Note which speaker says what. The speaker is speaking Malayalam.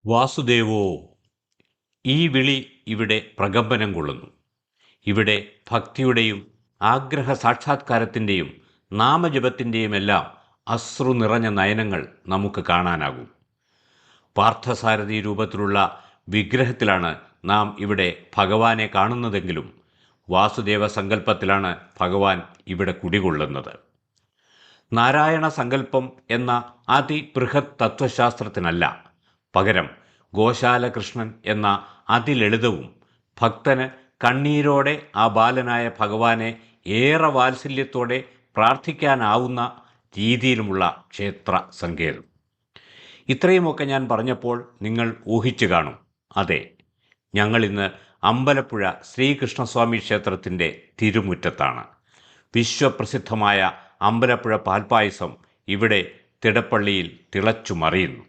Speaker 1: വാസുദേവോ, ഈ വിളി ഇവിടെ പ്രകമ്പനം കൊള്ളുന്നു. ഇവിടെ ഭക്തിയുടെയും ആഗ്രഹ സാക്ഷാത്കാരത്തിൻ്റെയും നാമജപത്തിൻ്റെയുമെല്ലാം അശ്രു നിറഞ്ഞ നയനങ്ങൾ നമുക്ക് കാണാനാകും. പാർത്ഥസാരഥി രൂപത്തിലുള്ള വിഗ്രഹത്തിലാണ് നാം ഇവിടെ ഭഗവാനെ കാണുന്നതെങ്കിലും വാസുദേവ സങ്കല്പത്തിലാണ് ഭഗവാൻ ഇവിടെ കുടികൊള്ളുന്നത്. നാരായണ സങ്കല്പം എന്ന അതിബൃഹത് തത്വശാസ്ത്രത്തിനല്ല, പകരം ഗോശാലകൃഷ്ണൻ എന്ന അതിലളിതവും ഭക്തന് കണ്ണീരോടെ ആ ബാലനായ ഭഗവാനെ ഏറെ വാത്സല്യത്തോടെ പ്രാർത്ഥിക്കാനാവുന്ന രീതിയിലുമുള്ള ക്ഷേത്ര സങ്കേതം. ഇത്രയുമൊക്കെ ഞാൻ പറഞ്ഞപ്പോൾ നിങ്ങൾ ഊഹിച്ചു കാണും, അതെ, ഞങ്ങളിന്ന് അമ്പലപ്പുഴ ശ്രീകൃഷ്ണസ്വാമി ക്ഷേത്രത്തിൻ്റെ തിരുമുറ്റത്താണ്. വിശ്വപ്രസിദ്ധമായ അമ്പലപ്പുഴ പാൽപ്പായസം ഇവിടെ തിടപ്പള്ളിയിൽ തിളച്ചു മറിയുന്നു.